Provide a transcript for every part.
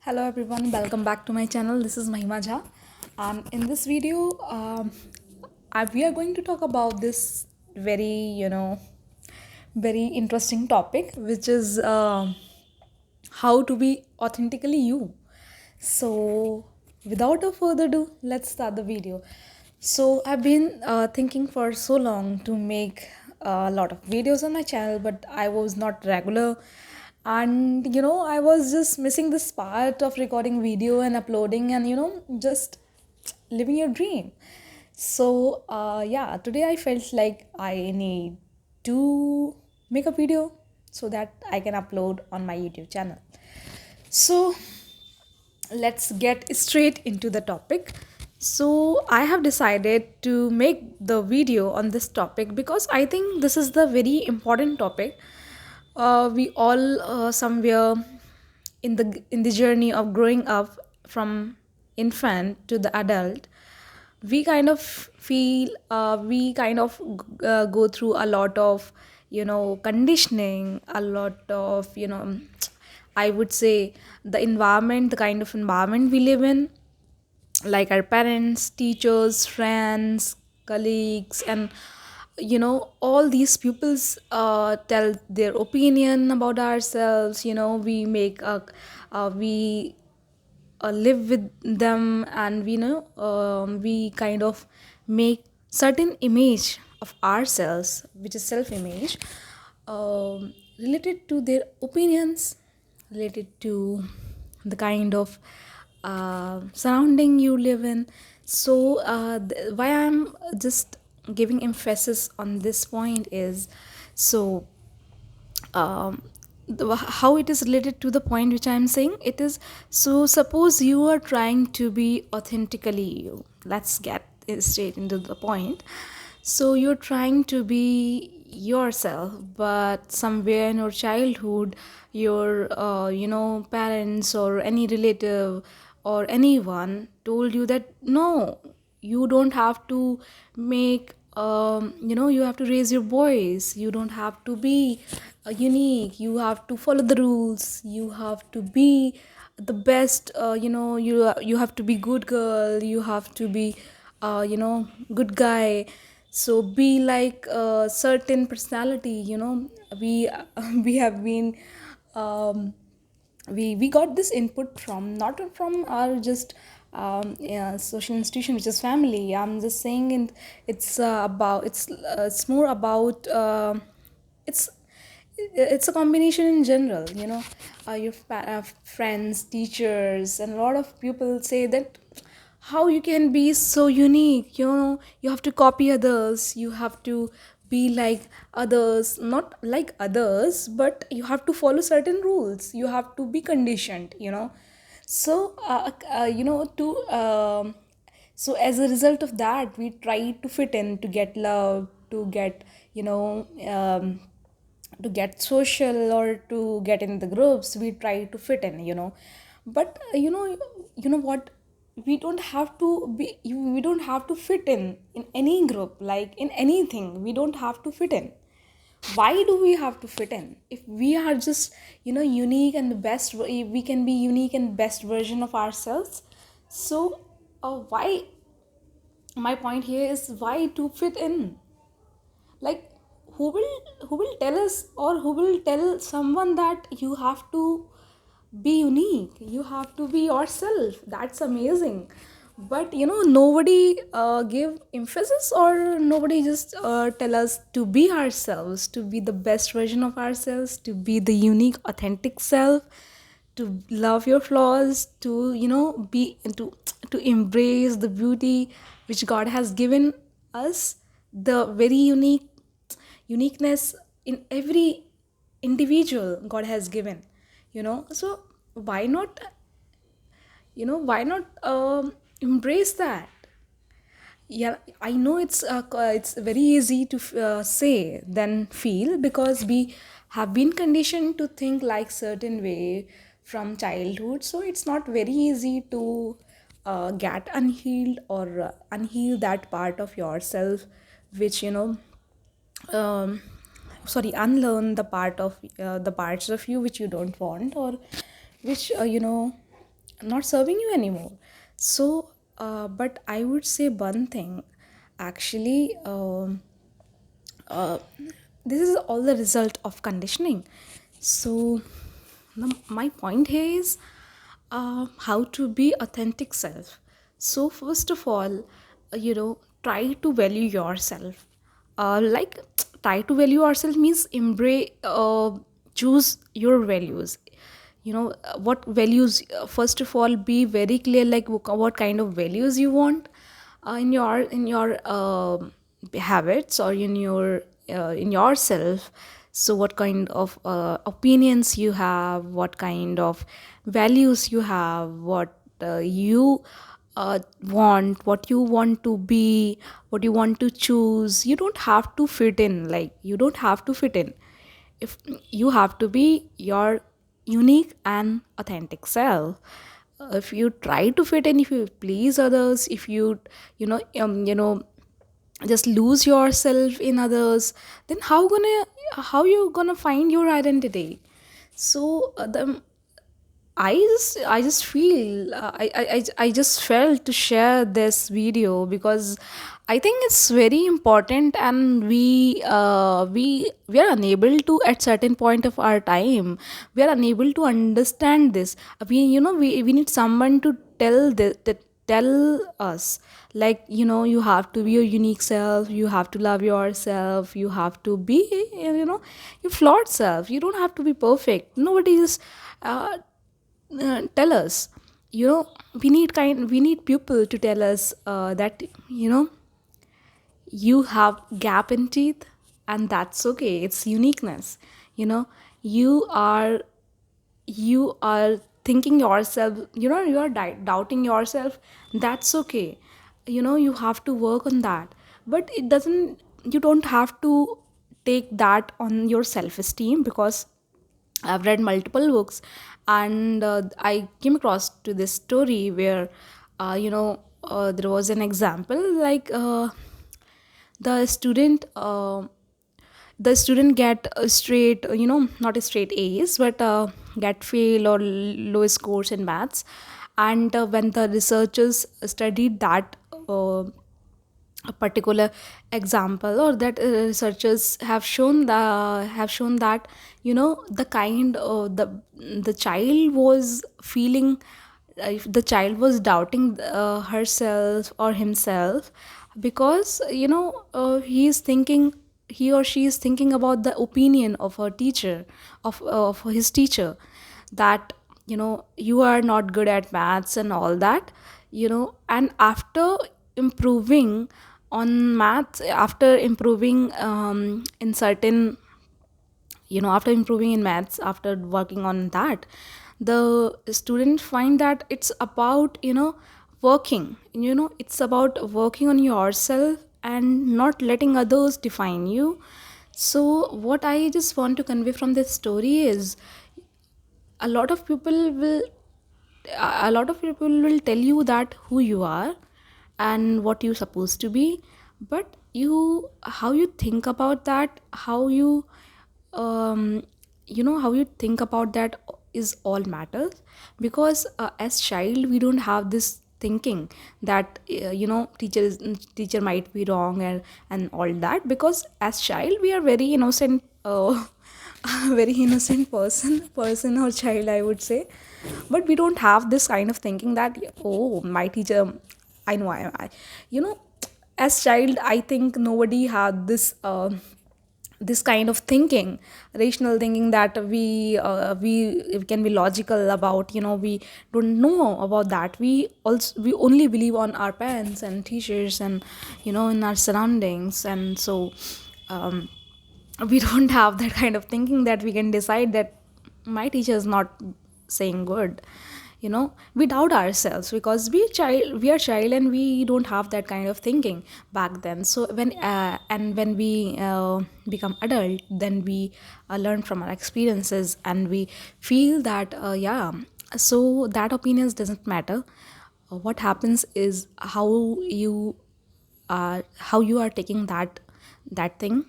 Hello everyone, welcome back to my channel. This is Mahima Jha. In this video, we are going to talk about this very interesting topic, which is how to be authentically you. So, without a further ado, let's start the video. So, I've been thinking for so long to make a lot of videos on my channel, but I was not regular, and I was just missing this part of recording video and uploading, and just living your dream. So, yeah, today I felt like I need to make a video so that I can upload on my YouTube channel. So, let's get straight into the topic. So, I have decided to make the video on this topic because I think this is the very important topic. We all somewhere in the journey of growing up from infant to the adult, we kind of feel we kind of go through a lot of conditioning, a lot of I would say the environment, the kind of environment we live in, like our parents, teachers, friends, colleagues, and all these pupils tell their opinion about ourselves. We live with them, and we kind of make certain image of ourselves, which is self image, related to their opinions, related to the kind of surrounding you live in. So why I'm just giving emphasis on this point is, so how it is related to the point which I'm saying it is. So suppose you are trying to be authentically you. Let's get straight into the point. So you're trying to be yourself, but somewhere in your childhood, your parents or any relative or anyone told you that no, you don't have to make you have to raise your voice, you don't have to be unique, you have to follow the rules, you have to be the best, you have to be good girl, you have to be good guy. So be like a certain personality, we we have been we got this input from, not from our just yeah, social institution, which is family. I'm just saying it's about it's more about it's it's a combination in general, your friends, teachers, and a lot of people say that how you can be so unique, you have to copy others, you have to be like others, not like others, but you have to follow certain rules, you have to be conditioned, so to so as a result of that, we try to fit in, to get love, to get to get social, or to get in the groups. We try to fit in, but what, we don't have to we don't have to fit in any group, like in anything. We don't have to fit in. Why do we have to fit in if we are just unique and the best? We can be unique and best version of ourselves. So why, my point here is, why to fit in? Like, who will tell us, or who will tell someone that you have to be unique, you have to be yourself? That's amazing. But nobody give emphasis, or nobody just tell us to be ourselves, to be the best version of ourselves, to be the unique authentic self, to love your flaws, to be to embrace the beauty which God has given us, the very uniqueness in every individual God has given. So why not, embrace that? Yeah, I know it's very easy to say than feel, because we have been conditioned to think like certain way from childhood. So it's not very easy to get unhealed, or unheal that part of yourself, which um, unlearn the parts of you which you don't want, or which not serving you anymore. So but I would say one thing, actually, uh, this is all the result of conditioning. So my point here is how to be authentic self. So first of all, try to value yourself. Like, try to value yourself means embrace, choose your values. What values, first of all, be very clear, like what kind of values you want in your habits, or in yourself. So what kind of opinions you have, what kind of values you have, what you want, what you want to be, what you want to choose. You don't have to fit in, like, you don't have to fit in. If you have to be your unique and authentic self. If you try to fit in, if you please others, if you just lose yourself in others, then how you gonna find your identity? So I just feel, I just felt to share this video because I think it's very important, and we are unable to, at certain point of our time, we are unable to understand this. We need someone to tell us, like, you have to be your unique self, you have to love yourself, you have to be, your flawed self. You don't have to be perfect. Nobody is uh, tell us. We need people to tell us that, you have gap in teeth, and that's okay. It's uniqueness. You are you are thinking yourself, you are doubting yourself. That's okay. You have to work on that. But it doesn't you don't have to take that on your self esteem, because I've read multiple books, and I came across to this story where, there was an example, like, the student the student get a straight, not a straight A's, but get fail or low scores in maths. And when the researchers studied that a particular example, or that researchers have shown that, the kind the child was feeling, if the child was doubting herself or himself, because he is thinking, he or she is thinking about the opinion of her teacher, of his teacher, that, you are not good at maths and all that. And after improving on maths, after improving in certain, after improving in maths, after working on that, the students find that it's about, working, it's about working on yourself and not letting others define you. So what I just want to convey from this story is, a lot of people will a lot of people will tell you that who you are and what you're supposed to be. But how you think about that, um, how you think about that is all matters. Because as child, we don't have this thinking that, teacher might be wrong, and all that, because as child we are very innocent, very innocent person or child, I would say. But we don't have this kind of thinking that, oh, my teacher, I know, I you know as child, I think nobody had this kind of thinking, rational thinking, that we can be logical about, we don't know about that. We only believe on our parents and teachers, and in our surroundings. And so, um, we don't have that kind of thinking that we can decide that my teacher is not saying good. We doubt ourselves, because we are child and we don't have that kind of thinking back then. So when we become adult, then we learn from our experiences, and we feel that, yeah, so that opinions doesn't matter. What happens is how you are taking that thing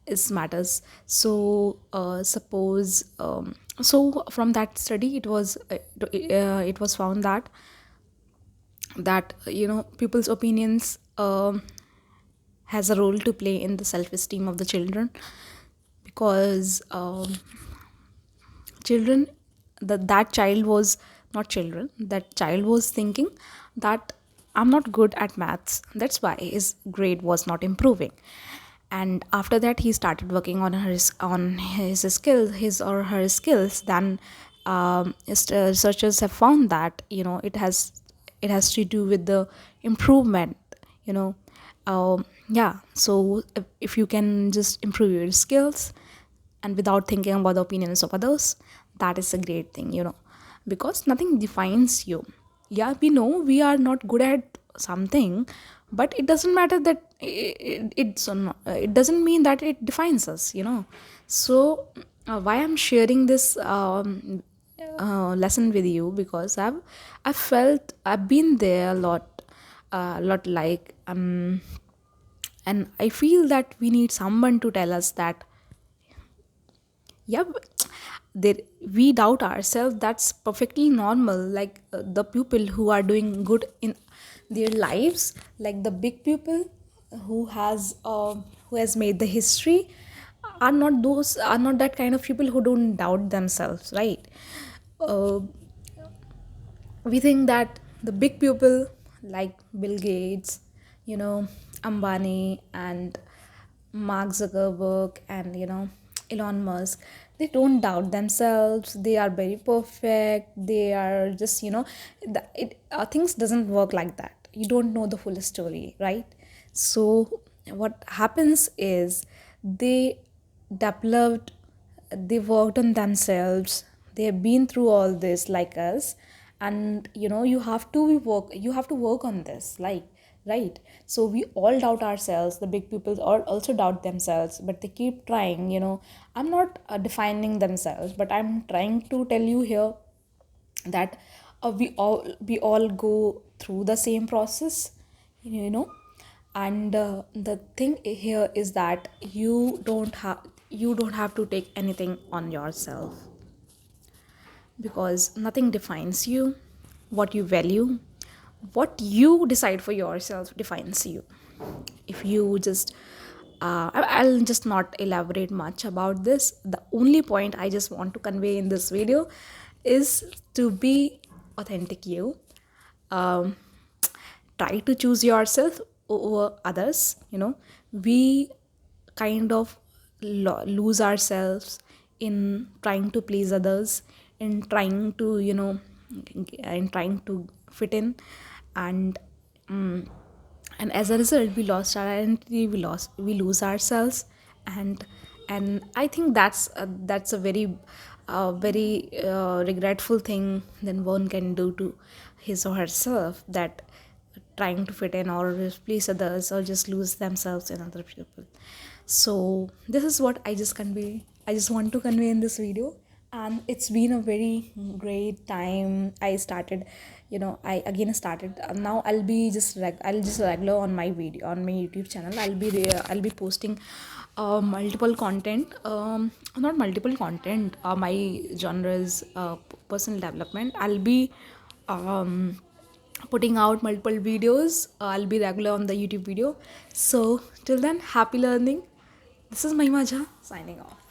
is matters. So suppose, So from that study, it was found that people's opinions has a role to play in the self-esteem of the children, because children that child was not children that child was thinking that I'm not good at maths, that's why his grade was not improving. And after that he started working on his skills, his or her skills. Then researchers have found that it has to do with the improvement, you know yeah. So if you can just improve your skills and without thinking about the opinions of others, that is a great thing, because nothing defines you. Yeah, we know we are not good at something, but it doesn't matter that it doesn't mean that it defines us, so why I'm sharing this lesson with you, because I felt I've been there a lot, like and I feel that we need someone to tell us that, yeah, there, we doubt ourselves, that's perfectly normal. Like the people who are doing good in their lives, like the big people who has made the history, are not that kind of people who don't doubt themselves, right? uh, we think that the big people like Bill Gates, you know, Ambani and Mark Zuckerberg and Elon Musk, they don't doubt themselves. They are very perfect. They are just things doesn't work like that. You don't know the full story, right? So what happens is they developed they worked on themselves, they have been through all this like us. And you have to work on this, like, right? So we all doubt ourselves, the big people all also doubt themselves, but they keep trying. I'm not defining themselves, but I'm trying to tell you here that we all go through the same process, you know and the thing here is that you don't have to take anything on yourself, because nothing defines you. What you value, what you decide for yourself defines you. If you just I'll just not elaborate much about this. The only point I just want to convey in this video is to be authentic you. um, Try to choose yourself over others. We kind of lose ourselves in trying to please others, in trying to fit in. And mm and as a result we lost our identity, we lose ourselves. And I think that's a very regretful thing then one can do to his or herself, that trying to fit in or please others or just lose themselves in other people. So this is what I just want to convey in this video. And it's been a very great time. I again started, now I'll just regular on my video, on my YouTube channel. I'll be posting multiple content, not multiple content, my genres, personal development. I'll be putting out multiple videos. I'll be regular on the YouTube video. So till then, happy learning. This is Mahima Jha signing off.